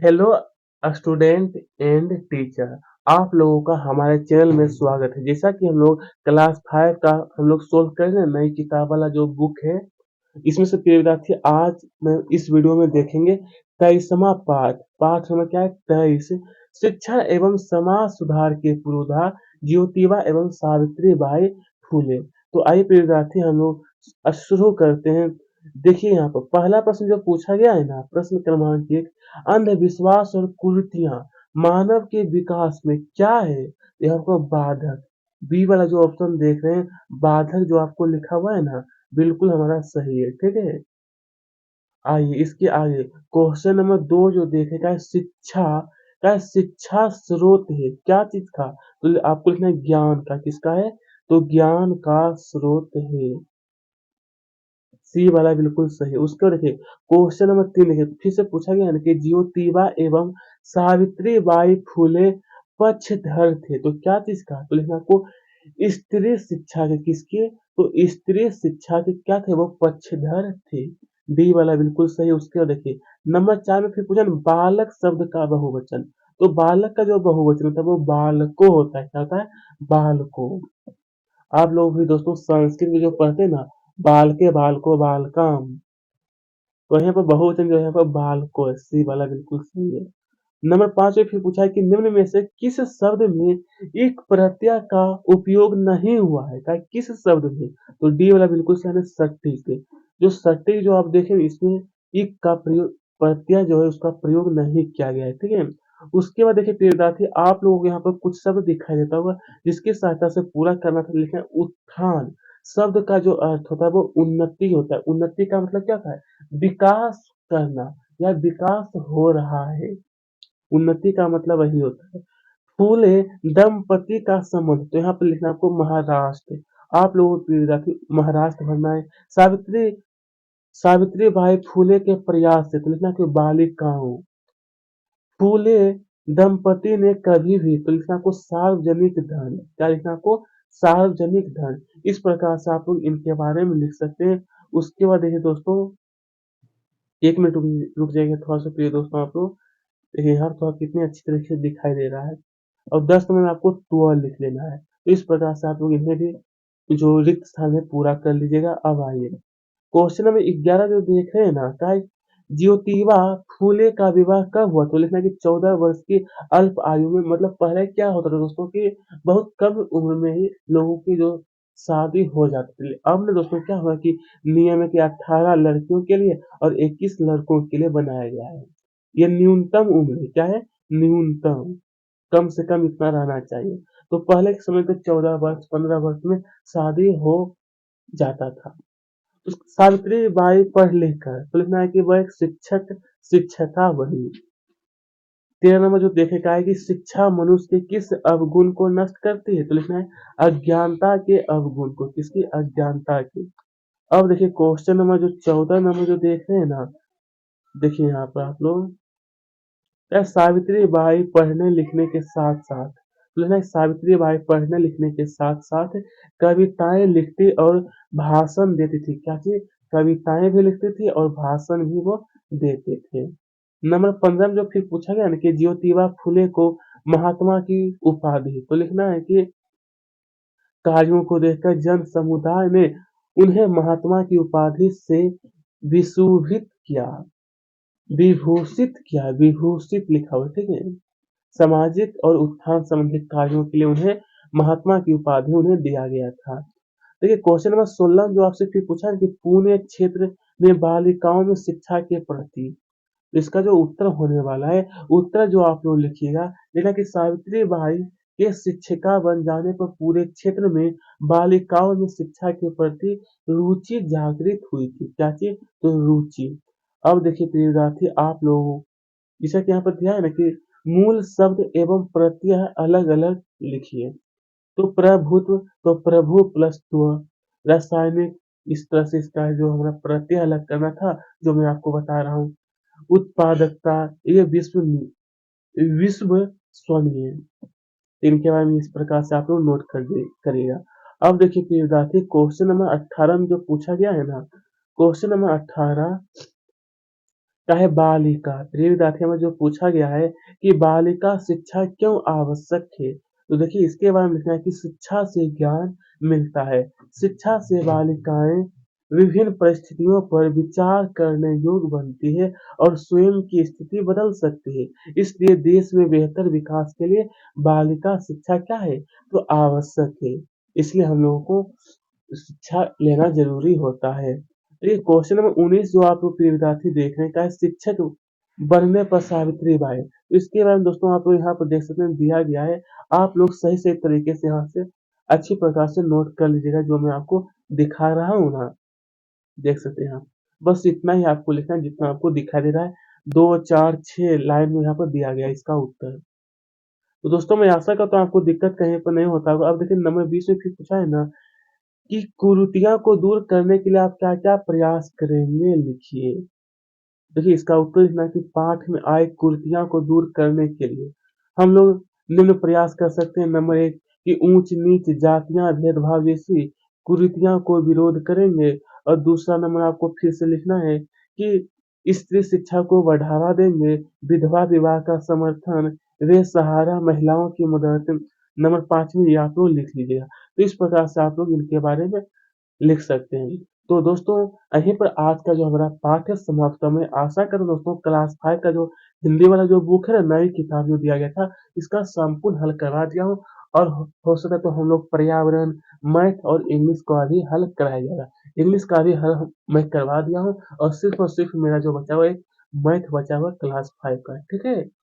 Hello student and teacher. आप लोगों का हमारे चैनल में स्वागत है। जैसा कि हम लोग क्लास 5 का हम लोग सोल्व कर रहे हैं, नई किताब वाला जो बुक है, इसमें से प्रिय विद्यार्थी आज मैं इस वीडियो में देखेंगे 23वां पाठ। पाठ नंबर क्या है? 23। शिक्षा एवं समाज सुधार के पुरोधा ज्योतिबा एवं सावित्री बाई फूले। तो आइए प्रिय विद्यार्थी हम लोग शुरू करते हैं। देखिए यहाँ पर पहला प्रश्न जो पूछा गया है ना, प्रश्न क्रमांक 1, अंधविश्वास और कुरीतियां मानव के विकास में क्या है? ये आपको बाधक, बी वाला जो ऑप्शन देख रहे हैं, बाधक जो आपको लिखा हुआ है ना, बिल्कुल हमारा सही है। ठीक है, आइए इसके आगे क्वेश्चन नंबर 2 जो देखेगा, शिक्षा का शिक्षा स्रोत है क्या चीज का? तो आपको लिखना है ज्ञान का। किसका है? तो ज्ञान का स्रोत है। सी वाला बिल्कुल सही है। उसके बाद देखिए क्वेश्चन नंबर 3 देखिए, फिर से पूछा गया है ना कि ज्योतिबा एवं सावित्री बाई फूले पक्षधर थे, तो क्या चीज का? तो लिखना आपको स्त्री शिक्षा के। किसके? तो स्त्री शिक्षा के क्या थे? वो पक्षधर थे। डी वाला बिल्कुल सही है। उसके बाद देखिए नंबर 4 में फिर पूछा ना, बालक शब्द का बहुवचन। तो बालक का जो बहुवचन होता है वो बालको होता है। क्या होता है? बालको। आप लोग भी दोस्तों संस्कृत में जो पढ़ते हैं ना, बालके बालको बालकाम, तो यहाँ पर बहुवचन जो है यहाँ पर बालको है। सी वाला बिल्कुल सही है। नंबर 5 में फिर पूछा है कि निम्न में से किस शब्द में एक प्रत्यय का उपयोग नहीं हुआ है? क्या किस शब्द में? तो डी वाला बिल्कुल सही है, सटीक। जो सटीक जो आप देखें इसमें एक का प्रयोग, प्रत्यय जो है उसका प्रयोग नहीं किया गया है। ठीक है, उसके बाद देखिए प्रियदार्थी, आप लोगों को यहाँ पर कुछ शब्द दिखाई देता होगा जिसकी सहायता से पूरा करना था। लिखे उत्थान शब्द का जो अर्थ होता है वो उन्नति होता है। उन्नति का मतलब क्या था? विकास करना या विकास हो रहा है। उन्नति का मतलब वही होता है। फूले दंपति का संबंध, तो यहाँ पे लिखना आपको महाराष्ट्र। आप लोगों को विद्यार्थी महाराष्ट्र भरना है। सावित्री सावित्री बाई फूले के प्रयास से, तो लिखना कि बालिकाओं। फूले दंपति ने कभी भी, तो लिखना आपको सार्वजनिक धन। क्या लिखना आपको? सार्वजनिक धन। इस प्रकार से आप लोग इनके बारे में लिख सकते हैं। उसके बाद देखिए दोस्तों, एक मिनट रुक जाइए थोड़ा सा प्रिय दोस्तों। आप लोग देखिए यहाँ थोड़ा कितनी अच्छी तरीके से दिखाई दे रहा है। और 10 नंबर में आपको 12 लिख लेना है। तो इस प्रकार से आप लोग इन्हें भी जो रिक्त स्थान है पूरा कर लीजिएगा। अब आइए क्वेश्चन नंबर 11 जो देख रहे हैं ना, क्या है? ज्योतिबा फूले का विवाह कब हुआ? तो लिखना कि 14 वर्ष की अल्प आयु में। मतलब पहले क्या होता था दोस्तों कि बहुत कम उम्र में ही लोगों की जो शादी हो जाती थी। अब ना दोस्तों क्या हुआ कि नियम है कि 18 लड़कियों के लिए और 21 लड़कों के लिए बनाया गया है। ये न्यूनतम उम्र है। क्या है? न्यूनतम, कम से कम इतना रहना चाहिए। तो पहले के समय में 14 वर्ष 15 वर्ष में शादी हो जाता था। तो सावित्री बाई पढ़ लिख कर, तो लिखना है कि वह एक शिक्षक शिक्षिका बनी। 13 नंबर जो देखेगा है कि शिक्षा मनुष्य के किस अवगुण को नष्ट करती है? तो लिखना है अज्ञानता के अवगुण को। किसकी? अज्ञानता की। अब देखिए क्वेश्चन नंबर जो 14 नंबर जो देख रहे हैं ना, देखिए यहाँ पर आप लोग, क्या सावित्री बाई पढ़ने लिखने के साथ साथ, लेकिन सावित्री बाई पढ़ने लिखने के साथ साथ कविताएं लिखती और भाषण देती थी। क्या चीज? कविताएं भी लिखती थी और भाषण भी वो देते थे। नंबर 15 में जो फिर पूछा गया ना कि ज्योतिबा फुले को महात्मा की उपाधि, तो लिखना है कि कार्यों को देखकर जन समुदाय ने उन्हें महात्मा की उपाधि से विशोभित किया, विभूषित किया। विभूषित लिखा हुआ है, ठीक है। सामाजिक और उत्थान संबंधित कार्यों के लिए उन्हें महात्मा की उपाधि उन्हें दिया गया था। देखिए क्वेश्चन नंबर 16 जो आपसे फिर पूछा है कि पुणे क्षेत्र में बालिकाओं में शिक्षा के प्रति, तो इसका जो उत्तर होने वाला है, उत्तर जो आप लोग लिखिएगा, देखना कि सावित्री बाई के शिक्षिका बन जाने पर पूरे क्षेत्र में बालिकाओं में शिक्षा के प्रति रुचि जागृत हुई थी। क्या चीज? तो रुचि। अब देखिए प्रिय विद्यार्थी, आप लोगों, जैसा कि यहाँ पर दिया है ना कि मूल शब्द एवं प्रत्यय अलग अलग लिखिए। तो प्रभुत्व, तो प्रभु प्लस त्व। रासायनिक, इस तरह से इसका जो हमारा प्रत्यय अलग करना था, जो मैं आपको बता रहा हूँ। उत्पादकता, ये विश्व स्वनीय। इनके बारे में इस प्रकार से आप लोग नोट करिएगा। अब देखिए प्रिय विद्यार्थी, क्वेश्चन नंबर 18 में जो पूछा गया है ना, क्वेश्चन नंबर 18 क्या है बालिका। प्रिय विद्यार्थी हमें जो पूछा गया है कि बालिका शिक्षा क्यों आवश्यक है? तो देखिए इसके बारे में लिखना है कि शिक्षा से ज्ञान मिलता है। शिक्षा से बालिकाएँ विभिन्न परिस्थितियों पर विचार करने योग्य बनती है और स्वयं की स्थिति बदल सकती है। इसलिए देश में बेहतर विकास के लिए बालिका शिक्षा क्या है? तो आवश्यक है। इसलिए हम लोगों को शिक्षा लेना ज़रूरी होता है। तो ये क्वेश्चन नंबर 19 जो आप लोग प्रिय विद्यार्थी देख रहे हैं, क्या है शिक्षक बनने पर सावित्रीबाई। तो इसके बारे में दोस्तों आप लोग यहाँ पर देख सकते हैं दिया गया है। आप लोग सही-सही तरीके से यहाँ से अच्छी प्रकार से नोट कर लीजिएगा जो मैं आपको दिखा रहा हूँ ना, देख सकते हैं आप। बस इतना ही आपको लिखना है जितना आपको दिखाई दे रहा है। 2, 4, 6 लाइन में यहाँ पर दिया गया है इसका उत्तर। तो दोस्तों मैं आशा करता हूँ आपको दिक्कत कहीं पर नहीं होता होगा। अब देखिए नंबर 20 में फिर पूछा है ना कि कुरीतियाँ को दूर करने के लिए आप क्या-क्या प्रयास करेंगे लिखिए। देखिए इसका उत्तर लिखना है कि पाठ में आए कुरीतियाँ को दूर करने के लिए हम लोग निम्न प्रयास कर सकते हैं। नंबर 1 कि ऊँच-नीच, जातियाँ, भेदभाव जैसी कुरीतियों को विरोध करेंगे और दूसरा नंबर आपको फिर से लिखना है कि स्त्री शिक्षा को बढ़ावा देंगे, विधवा विवाह का समर्थन, बेसहारा महिलाओं की मदद। नंबर 5 में ये आप लोग लिख लीजिएगा। तो इस प्रकार से आप लोग इनके बारे में लिख सकते हैं। तो दोस्तों यहीं पर आज का जो हमारा पाठ है समाप्त हुआ। मैं आशा करूँ दोस्तों क्लास 5 का जो हिंदी वाला जो बुक है ना, नई किताब जो दिया गया था, इसका संपूर्ण हल करवा दिया हूँ और हो सके तो हम लोग पर्यावरण, मैथ और इंग्लिश का भी हल कराया जाएगा। इंग्लिश का भी हल मैं करवा दिया हूँ और सिर्फ़ मेरा जो बचा हुआ है, मैथ बचा हुआ है क्लास 5 का, ठीक है?